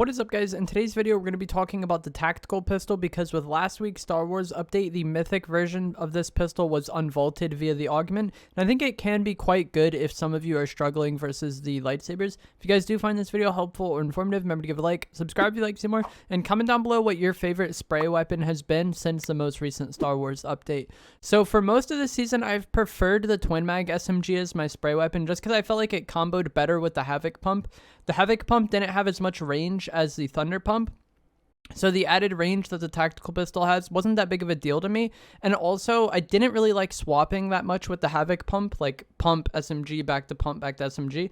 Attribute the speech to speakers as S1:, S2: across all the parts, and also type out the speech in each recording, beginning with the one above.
S1: What is up, guys? In today's video, we're going to be talking about the tactical pistol because with last week's Star Wars update, the mythic version of this pistol was unvaulted via the augment, and I think it can be quite good if some of you are struggling versus the lightsabers. If you guys do find this video helpful or informative, remember to give a like, subscribe if you like to see more, and comment down below what your favorite spray weapon has been since the most recent Star Wars update. So for most of the season, I've preferred the Twin Mag SMG as my spray weapon just because I felt like it comboed better with the Havoc Pump. The Havoc Pump didn't have as much range as the Thunder Pump, so the added range that the tactical pistol has wasn't that big of a deal to me. And also, I didn't really like swapping that much with the Havoc Pump, like pump SMG back to SMG.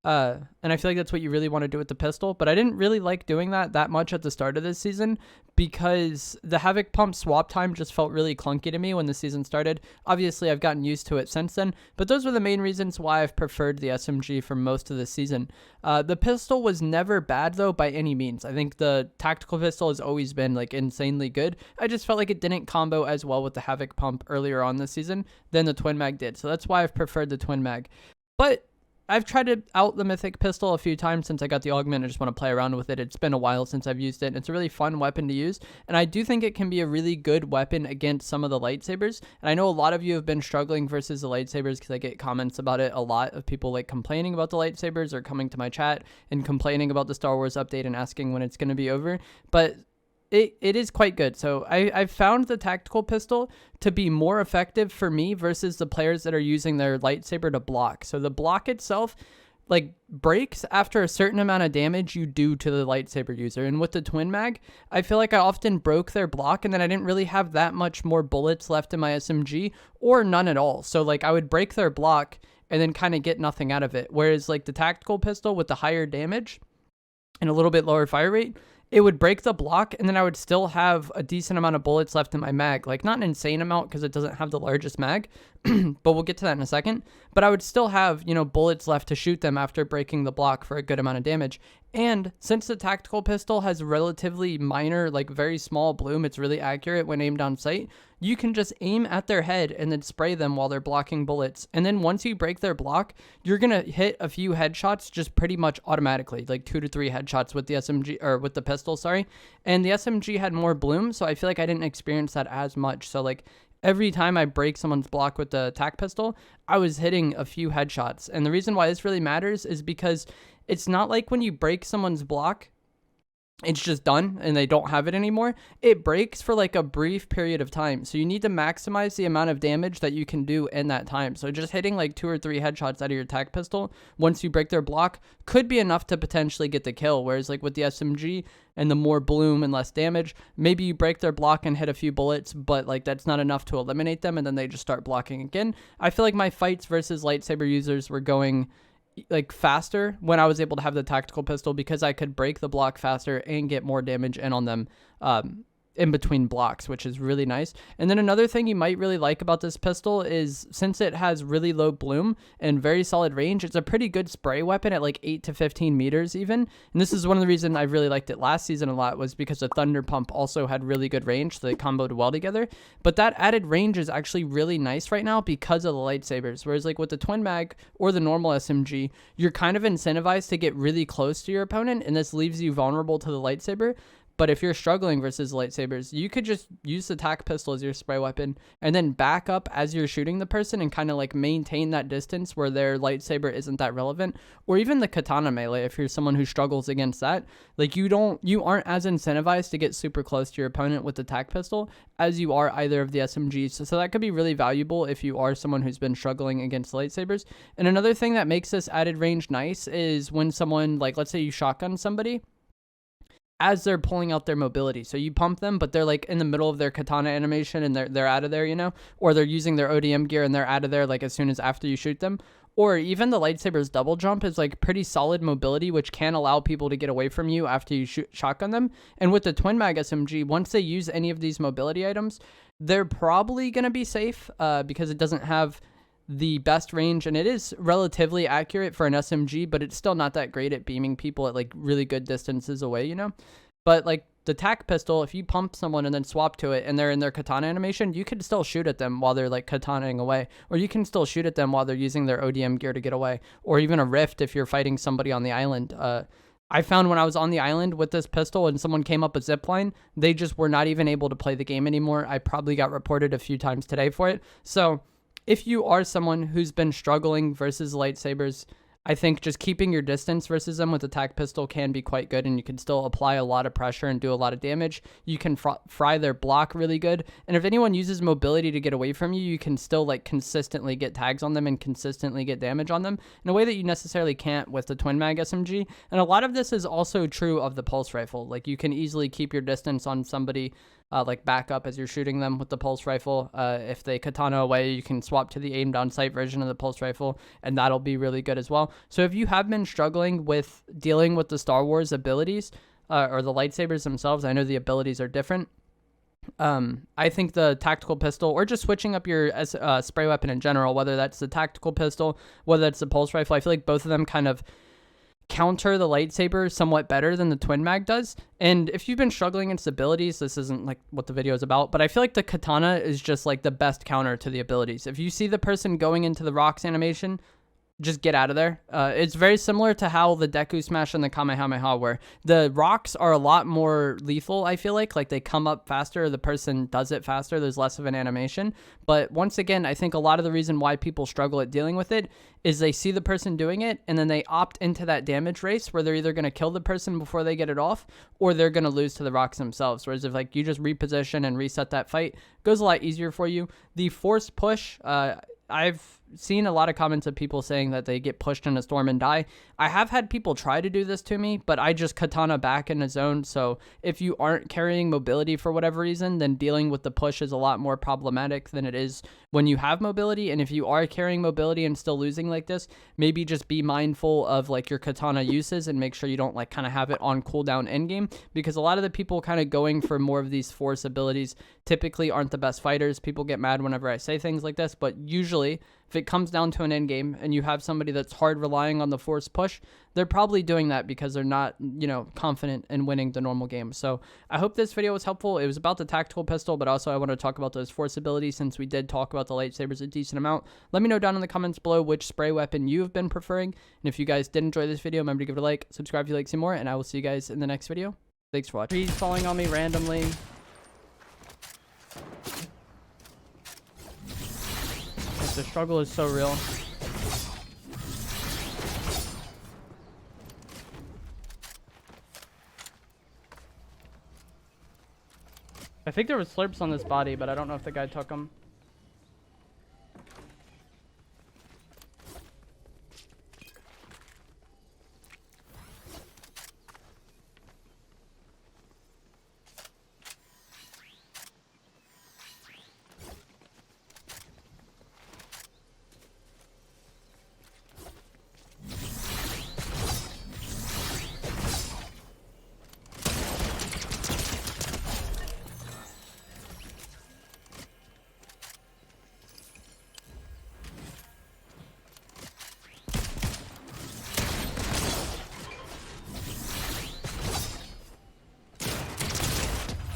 S1: And I feel like that's what you really want to do with the pistol, but I didn't really like doing that much at the start of this season because the Havoc Pump swap time just felt really clunky to me when the season started. Obviously, I've gotten used to it since then, but those were the main reasons why I've preferred the SMG for most of the season. The pistol was never bad, though, by any means. I think the tactical pistol has always been, like, insanely good. I just felt like it didn't combo as well with the Havoc Pump earlier on this season than the Twin Mag did, so that's why I've preferred the Twin Mag. But I've tried out the Mythic Pistol a few times since I got the augment. I just want to play around with it. It's been a while since I've used it, and it's a really fun weapon to use, and I do think it can be a really good weapon against some of the lightsabers. And I know a lot of you have been struggling versus the lightsabers because I get comments about it a lot of people like complaining about the lightsabers or coming to my chat and complaining about the Star Wars update and asking when it's going to be over. But it is quite good. So I've found the tactical pistol to be more effective for me versus the players that are using their lightsaber to block. So the block itself, like, breaks after a certain amount of damage you do to the lightsaber user. And with the Twin Mag, I feel like I often broke their block and then I didn't really have that much more bullets left in my SMG or none at all. So like I would break their block and then kind of get nothing out of it. Whereas like the tactical pistol with the higher damage and a little bit lower fire rate, it would break the block, and then I would still have a decent amount of bullets left in my mag. Like, not an insane amount because it doesn't have the largest mag, but we'll get to that in a second. But I would still have, you know, bullets left to shoot them after breaking the block for a good amount of damage. And since the tactical pistol has relatively minor, like very small bloom, it's really accurate when aimed on sight, you can just aim at their head and then spray them while they're blocking bullets. And then once you break their block, you're going to hit a few headshots just pretty much automatically, like 2 to 3 headshots with the SMG, or with the pistol, sorry. And the SMG had more bloom, so I feel like I didn't experience that as much. So like every time I break someone's block with the tac pistol, I was hitting a few headshots. And the reason why this really matters is because it's not like when you break someone's block, it's just done and they don't have it anymore. It breaks for like a brief period of time. So you need to maximize the amount of damage that you can do in that time. So just hitting like 2 or 3 headshots out of your tac pistol once you break their block could be enough to potentially get the kill. Whereas like with the SMG and the more bloom and less damage, maybe you break their block and hit a few bullets, but like that's not enough to eliminate them and then they just start blocking again. I feel like my fights versus lightsaber users were going like faster when I was able to have the tactical pistol because I could break the block faster and get more damage in on them in between blocks, which is really nice. And then another thing you might really like about this pistol is since it has really low bloom and very solid range, it's a pretty good spray weapon at like 8 to 15 meters even. And this is one of the reasons I really liked it last season a lot, was because the Thunder Pump also had really good range, so they comboed well together. But that added range is actually really nice right now because of the lightsabers. Whereas like with the Twin Mag or the normal SMG, you're kind of incentivized to get really close to your opponent, and this leaves you vulnerable to the lightsaber. But if you're struggling versus lightsabers, you could just use the tac pistol as your spray weapon and then back up as you're shooting the person and kind of like maintain that distance where their lightsaber isn't that relevant. Or even the katana melee, if you're someone who struggles against that, like you aren't as incentivized to get super close to your opponent with the tac pistol as you are either of the SMGs. So that could be really valuable if you are someone who's been struggling against lightsabers. And another thing that makes this added range nice is when someone, like let's say you shotgun somebody, as they're pulling out their mobility. So you pump them, but they're like in the middle of their katana animation and they're out of there, you know, or they're using their ODM gear and they're out of there like as soon as after you shoot them. Or even the lightsaber's double jump is like pretty solid mobility, which can allow people to get away from you after you shotgun them. And with the Twin Mag SMG, once they use any of these mobility items, they're probably going to be safe because it doesn't have the best range, and it is relatively accurate for an SMG, but it's still not that great at beaming people at like really good distances away, you know. But like the tac pistol, if you pump someone and then swap to it and they're in their katana animation, you can still shoot at them while they're like katanaing away, or you can still shoot at them while they're using their ODM gear to get away, or even a rift if you're fighting somebody on the island. I found when I was on the island with this pistol and someone came up a zip line, they just were not even able to play the game anymore. I probably got reported a few times today for it. So if you are someone who's been struggling versus lightsabers, I think just keeping your distance versus them with a tac pistol can be quite good, and you can still apply a lot of pressure and do a lot of damage. You can fry their block really good, and if anyone uses mobility to get away from you, you can still like consistently get tags on them and consistently get damage on them in a way that you necessarily can't with the twin mag SMG. And a lot of this is also true of the pulse rifle. Like you can easily keep your distance on somebody, like back up as you're shooting them with the pulse rifle. If they katana away, you can swap to the aimed on sight version of the pulse rifle, and that'll be really good as well. So if you have been struggling with dealing with the Star Wars abilities, or the lightsabers themselves, I know the abilities are different. I think the tactical pistol, or just switching up your spray weapon in general, whether that's the tactical pistol, whether it's the pulse rifle, I feel like both of them kind of counter the lightsaber somewhat better than the twin mag does. And if you've been struggling against abilities, this isn't like what the video is about, but I feel like the katana is just like the best counter to the abilities. If you see the person going into the rocks animation, just get out of there. It's very similar to how the Deku Smash and the Kamehameha were. The rocks are a lot more lethal, I feel like they come up faster, the person does it faster, there's less of an animation. But once again, I think a lot of the reason why people struggle at dealing with it is they see the person doing it, and then they opt into that damage race where they're either going to kill the person before they get it off, or they're going to lose to the rocks themselves. Whereas if like you just reposition and reset that fight, it goes a lot easier for you. The forced push, I've seen a lot of comments of people saying that they get pushed in a storm and die. I have had people try to do this to me, but I just katana back in a zone. So if you aren't carrying mobility for whatever reason, then dealing with the push is a lot more problematic than it is when you have mobility. And if you are carrying mobility and still losing like this, maybe just be mindful of like your katana uses and make sure you don't like kind of have it on cooldown end game, because a lot of the people kind of going for more of these force abilities typically aren't the best fighters. People get mad whenever I say things like this, but usually if it comes down to an end game and you have somebody that's hard relying on the force push, they're probably doing that because they're not, confident in winning the normal game. So I hope this video was helpful. It was about the tactical pistol, but also I want to talk about those force abilities since we did talk about the lightsabers a decent amount. Let me know down in the comments below which spray weapon you have been preferring. And if you guys did enjoy this video, remember to give it a like, subscribe if you like to see more, and I will see you guys in the next video. Thanks for watching. Trees falling on me randomly. The struggle is so real. I think there was slurps on this body, but I don't know if the guy took them.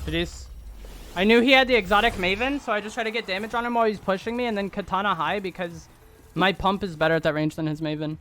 S1: Jeez. I knew he had the exotic Maven, so I just tried to get damage on him while he's pushing me, and then katana high because my pump is better at that range than his Maven.